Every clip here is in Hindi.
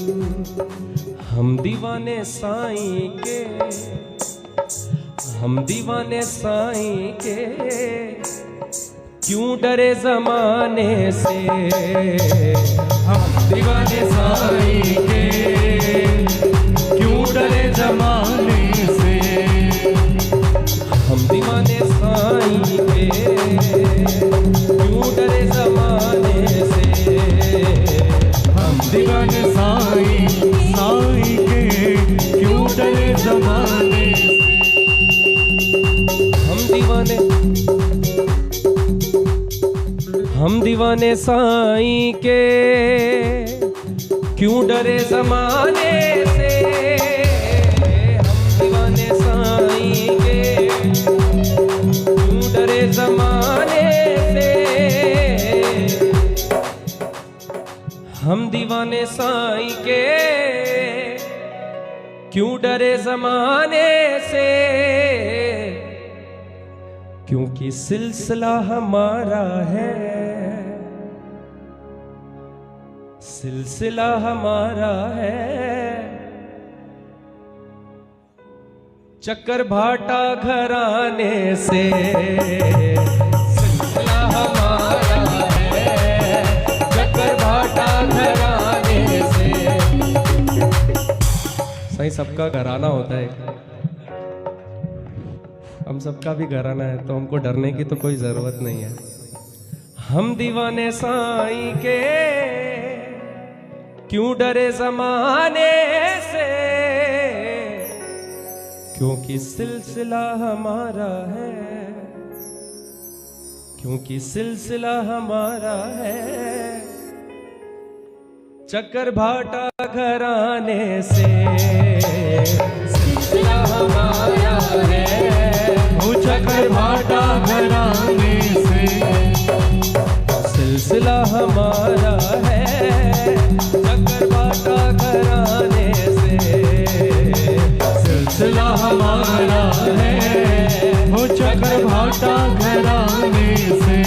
हम दीवाने साईं के, हम दीवाने साईं के, क्यों डरे जमाने से। हम दीवाने साईं के, क्यों डरे जमाने से। हम दीवाने साईं के, क्यों डरे जमाने से। हम दीवाने साईं के, क्यों डरे जमाने से। हम दीवाने साईं के, क्यों डरे जमाने से। हम दीवाने साईं के, क्यों डरे जमाने से। हम दीवाने साईं के, क्यों डरे जमाने से। क्योंकि सिलसिला हमारा है, सिलसिला हमारा है। चक्कर भाटा घराने से, सिलसिला हमारा है। चक्कर भाटा घराने से। सही सबका घराना होता है, हम सबका भी घराना है, तो हमको डरने की तो कोई जरूरत नहीं है। हम दीवाने साईं के, क्यों डरे जमाने से। क्योंकि सिलसिला हमारा है, क्योंकि सिलसिला हमारा है। चक्कर भाटा घराने से, सिलसिला हमारा है। चक्कर भाटा घराने से, सिलसिला हमारा है। चक्कर भाटा घराने से, सिलसिला हमारा है। वो चक्कर भाटा घराने से।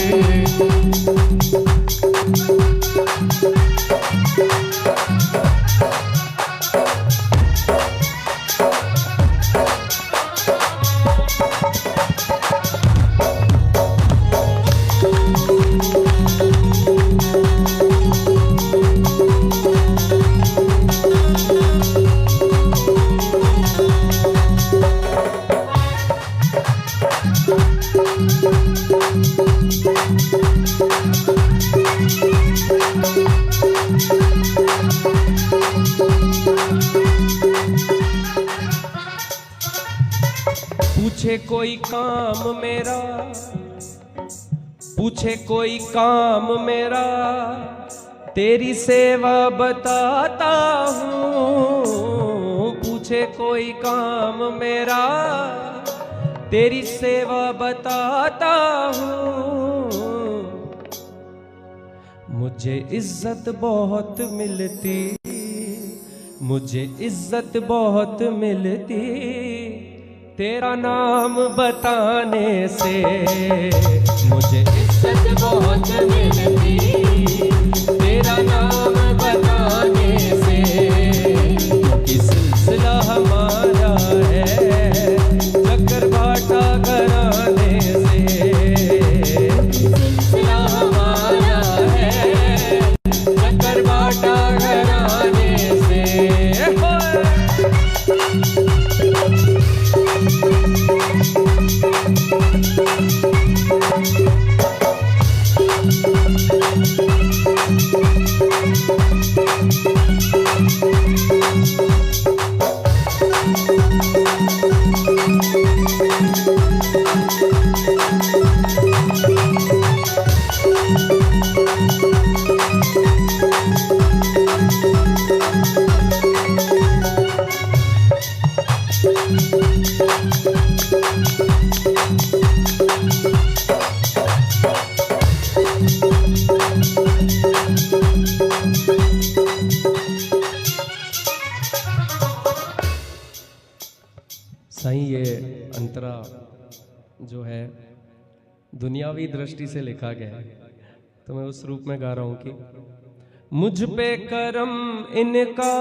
पूछे कोई काम मेरा, पूछे कोई काम मेरा, तेरी सेवा बताता हूँ। पूछे कोई काम मेरा, तेरी सेवा बताता हूँ। मुझे इज्जत बहुत मिलती, मुझे इज्जत बहुत मिलती, तेरा नाम बताने से। मुझे इज्जत बहुत मिलती, तेरा नाम बताने से। क्योंकि सिलसिला हमारा है, चक्कर भाटा घराने से। सिलसिला हमारा है, चक्कर भाटा घराने से। साईं ये अंतरा जो है दुनियावी दृष्टि से लिखा गया है, तो मैं उस रूप में गा रहा हूँ कि मुझ पे करम इनका,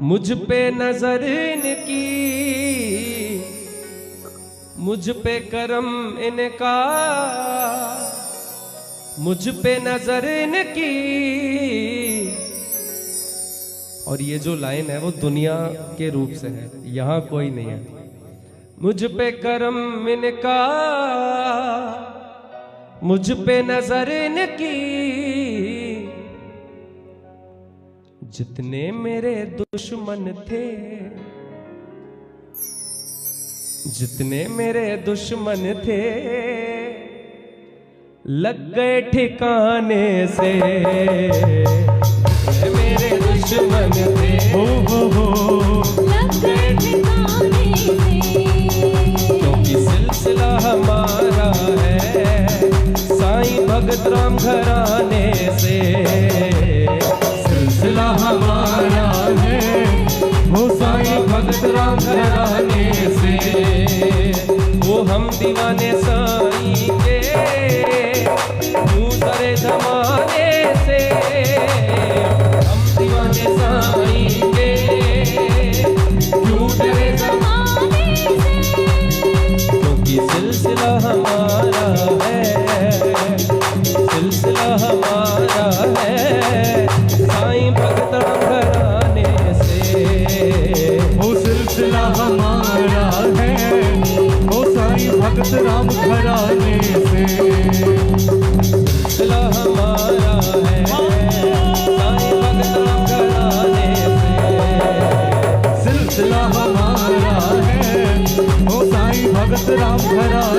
मुझ पे नजर इनकी, मुझ पे करम इनका, मुझ पे नजर इनकी। और ये जो लाइन है वो दुनिया के रूप से है, यहां कोई नहीं है। मुझ पे करम इनका, मुझ पे नजर इनकी, जितने मेरे दुश्मन थे, जितने मेरे दुश्मन थे, लग गए ठिकाने से। जितने मेरे दुश्मन थे, लग गए ठिकाने से। क्योंकि सिलसिला हमारा है साईं भगत राम घराने से। सिलसिला हमारा है वो साईं भगत राम घराने से। वो हम दीवाने साईं के दूसरे जमाने से। हम दीवाने साईं के दूसरे जमाने से। क्योंकि सिलसिला हमारा है, सिलसिला हमारा है साईं भगत राम घराने से। वो सिलसिला हमारा है वो साईं भगत राम घराने से। सिलसिला हमारा है साईं भगत राम घराने से। सिलसिला हमारा है वो साईं भगत राम घराने